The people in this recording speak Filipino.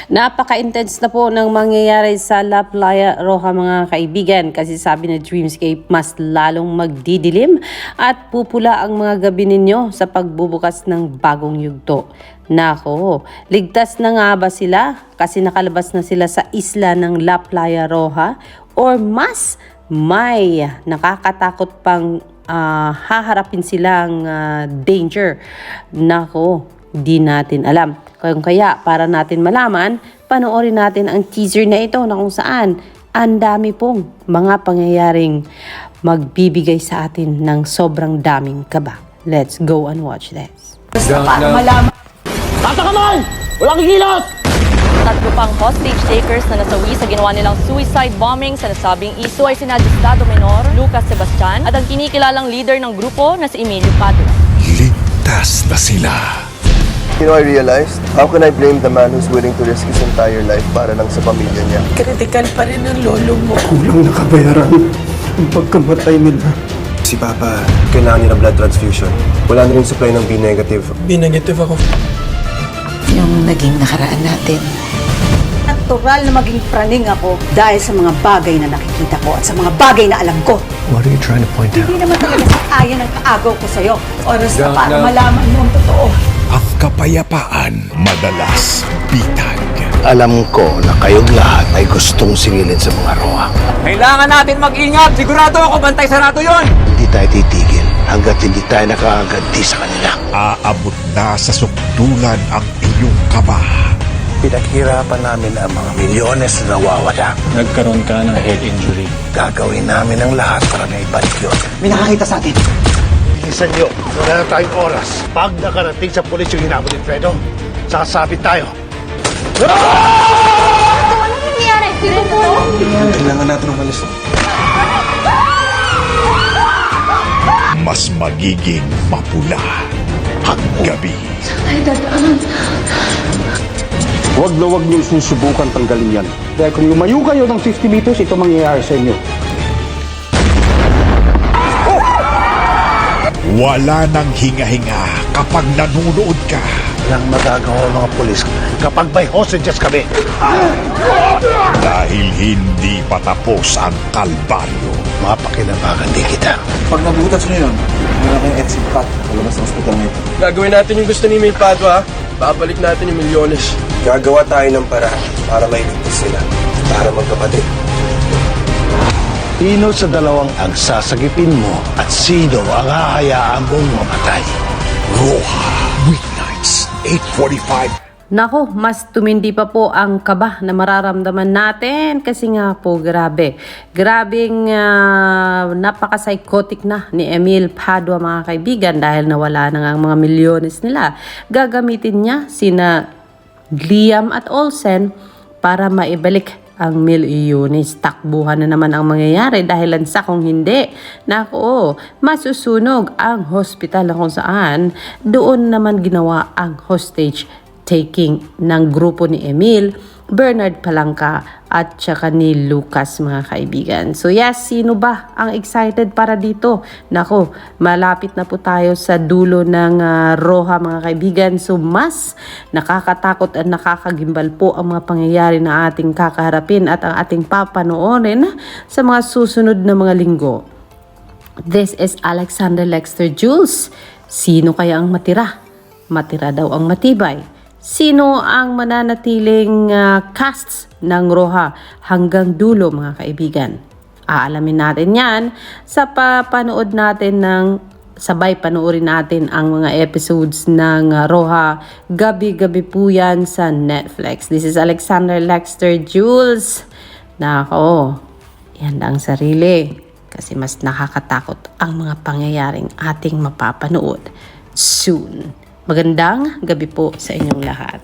Napaka-intense na po ng mangyayari sa La Playa Roja mga kaibigan kasi sabi na Dreamscape mas lalong magdidilim at pupula ang mga gabi ninyo sa pagbubukas ng bagong yugto. Nako, ligtas na nga ba sila kasi nakalabas na sila sa isla ng La Playa Roja or mas may nakakatakot pang haharapin silang danger? Nako, di natin alam. Kaya para natin malaman, panoorin natin ang teaser na ito na kung saan ang dami pong mga pangyayaring magbibigay sa atin ng sobrang daming kaba. Let's go and watch this. Para malaman. Tatakaman! Walang kikilos! Tatlo pang hostage takers na nasawi sa ginawa nilang suicide bombing sa nasabing iso ay sina Estado Menor, Lucas Sebastian at ang kinikilalang leader ng grupo na si Emilio Padua. Ligtas na sila. You know, I realized, how can I blame the man who's willing to risk his entire life para lang sa pamilya niya? Kritikal pa rin ang lolo mo. Kulang na kabayaran ang pagkamatay nila. Si Papa, kailangan niya ng blood transfusion. Wala na rin supply ng B-negative. B-negative ako. Yung naging nakaraan natin. Natural na maging praning ako dahil sa mga bagay na nakikita ko at sa mga bagay na alam ko. What are you trying to point out? Hindi naman talaga sa ayan ang kaagaw ko sa'yo. Oras na para malaman mo ang totoo. Ang kapayapaan madalas bitag. Alam ko na kayong lahat ay gustong singilin sa mga roha. Kailangan natin mag-ingat! Sigurado ako, bantay sarado yon! Hindi tayo titigil hanggat hindi tayo nakakaganti sa kanila. Aabot na sa sukdulan ang iyong kaba. Pinaghirapan namin ang mga milyones na nawawala. Nagkaroon ka ng head injury. Gagawin namin ang lahat para maibalik yun. May nakakita sa atin. Bilisan nyo, wala na tayong oras. Pag nakarating sa pulis yung hinabot ni Fredo, sasabit tayo. Kailangan natin umalis. Mas magiging mapula ang gabi. Huwag na huwag niyong susubukan tanggalin yan. Dahil kung lumayo kayo ng 50 meters, ito mangyayari sa inyo. Wala nang hinga-hinga kapag nanunood ka. Walang magagawa ng mga pulis kapag may hostages kami. Dahil hindi pa tapos ang kalbaryo. Mapakinabangan din kita. Pag nabutas niyo yun, meron kayong exit path. Palabas ng hospital ngayon. Gagawin natin yung gusto ni May Padua. Babalik natin yung milyones. Gagawa tayo ng paraan para mailigtas sila. Para magkapatid. Sino sa dalawang agsasagipin mo at sino ang hahayaan mong mamatay? Roja, weeknights, 8:45. Nako, mas tumindi pa po ang kaba na mararamdaman natin kasi nga po grabing napaka-psychotic na ni Emil Padua mga kaibigan dahil nawala na nga ang mga milyones nila. Gagamitin niya sina Liam at Olsen para maibalik ang milyones. Takbuhan na naman ang mangyayari dahil sa kung hindi, nako, masusunog ang hospital na kung saan doon naman ginawa ang hostage taking ng grupo ni Emil, Bernard Palangka at saka ni Lucas mga kaibigan. So yes, sino ba ang excited para dito? Nako, malapit na po tayo sa dulo ng Roja mga kaibigan. So mas nakakatakot at nakakagimbal po ang mga pangyayari na ating kakaharapin at ang ating papanoorin sa mga susunod na mga linggo. This is Alexander Lexter Jules. Sino kaya ang matira? Matira daw ang matibay. Sino ang mananatiling casts ng Roja hanggang dulo mga kaibigan? Aalamin natin yan sa papanood natin sabay panoorin natin ang mga episodes ng Roja. Gabi-gabi po yan sa Netflix. This is Alexander Lexter Jules. Nako, yan ang sarili. Kasi mas nakakatakot ang mga pangyayaring ating mapapanood soon. Magandang gabi po sa inyong lahat.